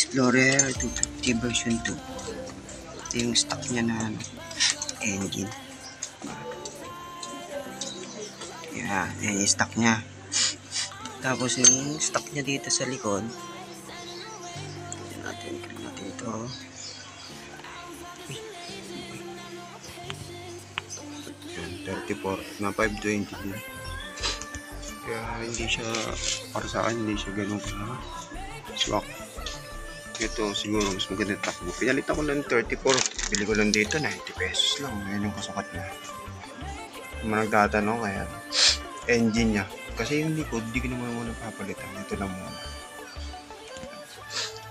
Explorer 250 version 2. Ito yung stock niya na engine. Yan yung stock niya. Tapos yung stock niya dito sa likod. Tignan natin ito. Yan, 34 na 520 din. Kaya hindi siya, para sa akin, hindi siya ganun ka swak. Ito siguro mas maganda takbo. Pinalitan ko lang 34. Bili ko lang dito 90 pesos lang. Ngayon yung kasukat niya. Kung nagtatanong kaya engine niya. Kasi yung likod, di ko naman muna papalitan. Ito lang muna.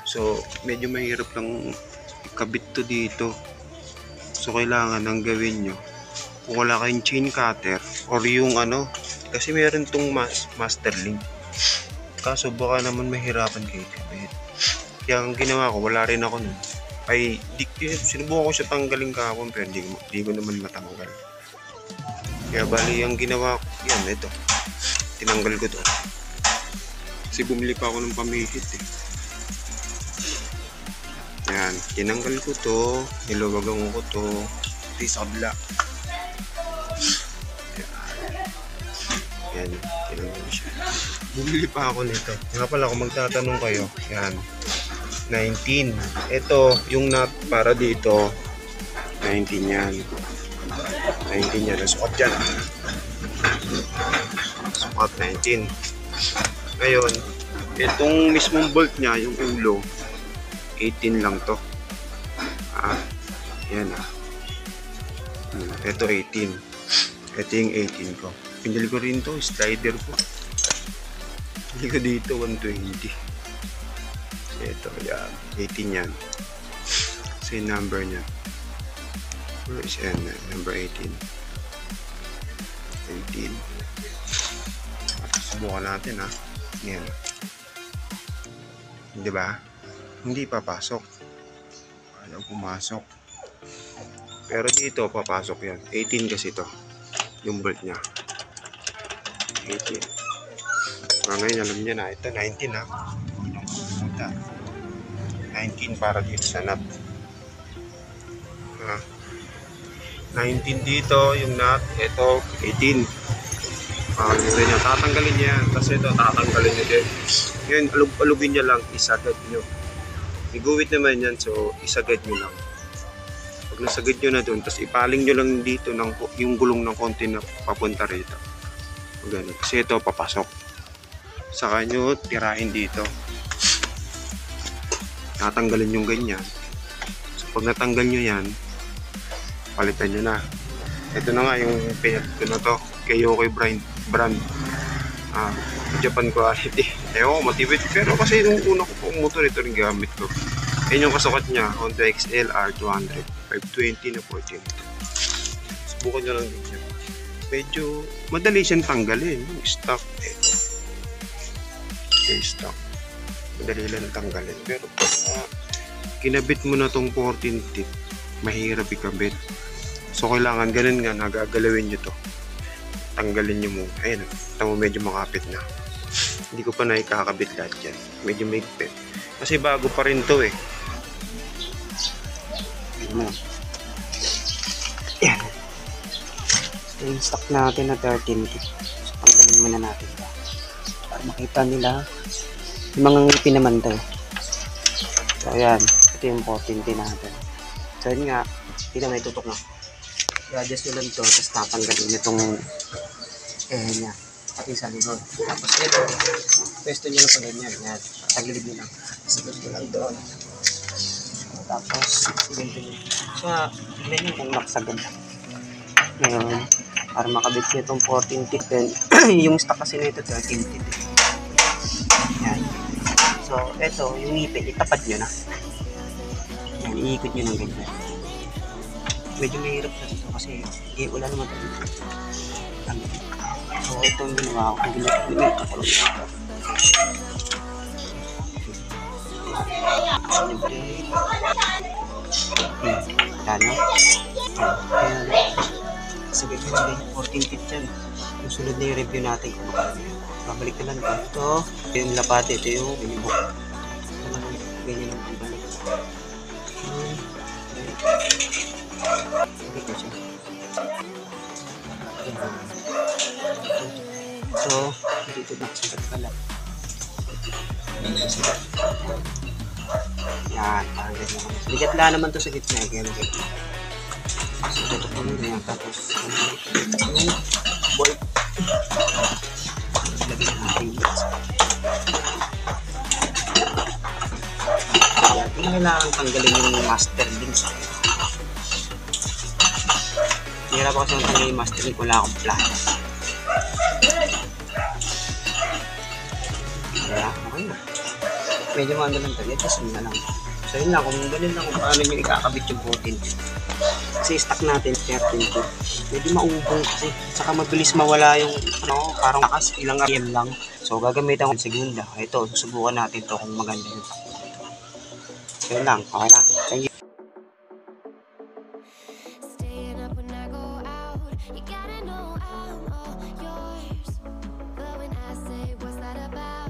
So, medyo mahirap lang ikabit to dito. So, kailangan ang gawin nyo. Kung wala kayong chain cutter or yung kasi meron tong master link. Kaso baka naman mahirapan kayo ikabit. Kaya ang ginawa ko, wala rin ako nun. Ay, sinubukan ko siya tanggalin kahapon pero di ko naman matanggal. Kaya bali ang ginawa ko, yan, ito. Tinanggal ko to. Kasi bumili pa ako ng pamihit eh. Yan, tinanggal ko to. Niluwagan ko to. Ito yung sabla. Yan, tinanggal ko siya. Bumili pa ako nito. Nga pala kung magtatanong kayo, yan. 19. Ito, yung nut para dito. 19 yan. 19 yan. Sukat dyan. Sukat 19. Ngayon, itong mismong bolt niya, yung ulo, 18 lang to. Yan Ito 18. Ito yung 18 ko. Pinili ko rin to, slider ko. Pinili ko dito 120. Ito, yan. 18 yan. So yung number niya. Where is yan? Number 18. 18. Subukan natin Yan. Diba? Hindi papasok. Ayaw pumasok. Pero dito papasok yan. 18 kasi to. Yung bolt niya. 18. Ngayon alam niya na. Ito 19 19 para dito sa nut. 19 dito yung nut. Ito 18. Dito niya tatanggalin niya. Kasi ito tatanggalin niya din. Ngayon alugin niya lang. Isagad nyo. Iguwit naman yan. So isagad nyo lang. Pag nasagad nyo na dun, tapos ipaling nyo lang dito yung gulong ng konti na papunta rito. Ganun. Kasi ito papasok. Saka nyo tirahin dito. Tatanggalin yung ganyan. So pag natanggal nyo yan, palitan nyo na. Ito na nga yung pinat ko na to. Kyokai brand. Japan quality. Ewan ko matibid. Pero kasi yung una ko pong motor, ito rin gamit ko. Yan yung kasukat niya. Honda XL R200. 520 na 14. Subukan nyo lang din yan. Medyo madali siyang tanggalin. Yung stock. Okay, stock. Madali lang tanggalin. Pero pag kinabit mo na tong 14 tip, mahirap ikabit. So kailangan ganun nga, nagagalawin nyo to. Tanggalin nyo muna. Ayan, tamo medyo makapit na. Hindi ko pa na ikakabit lahat yan. Medyo maigpit. Kasi bago pa rin to eh. Ayan. So yung stock natin na 13 tip. So tanggalin muna natin ito. Para makita nila yung mga ngipin naman to. So ayan, ito yung 14 din natin. So yun nga, hindi na may tutok na. I-adjust nyo lang ito, tapos tatanggalin itong niya, pati sa likod. Tapos ito, pwesto nyo lang sa ganyan. Yan, tagilid nyo lang. Sagot nyo lang doon. Tapos, ganito nyo. So, tignan nyo kung nakasagad. Ngayon, para makabit nyo itong 14 tip din. Yung stock kasi nito 13 tip. Yan. So, ito, yung ngipin, itapat nyo na. Yan, iikot nyo ng ganyan. Medyo mahirap na ito kasi wala naman tayo. So, ito yung ginawa ko. Ang ginawa ko lang ito. Ano? Sabi ko na yung 14 tip dyan. Yung sunod na yung review natin kung bakit. Babalik na lang ito. Ito yung lapate. Ito yung binibok. Ganyan ang balik. Hindi ko siya. So, dito na sikat pala. Yan, parang ganyan. Bigat lang naman to sa gitna. Kaya magiging. So, dito po nyo yan. Tapos, yung bolt. Lagyan natin. Yan, kailangan tanggalin yung master din sa akin. Hirap ako sa tanggalin yung master din. Wala akong plan. Kaya, okay na. Medyo maanda lang tayo. Adjust na lang. So, yun lang. Kung ganun lang kung paano nyo ikakabit yung putin. Kasi stock natin 13 to. Medyo maubong kasi. Saka mabilis mawala yung parang lakas. Ilang RM lang. So, gagamitan ko ng segunda. Ito, susubukan natin to kung maganda yun. So, yun lang. Okay na. Thank you. Staying up when I go out, you gotta know I'm all yours. But when I say what's that about?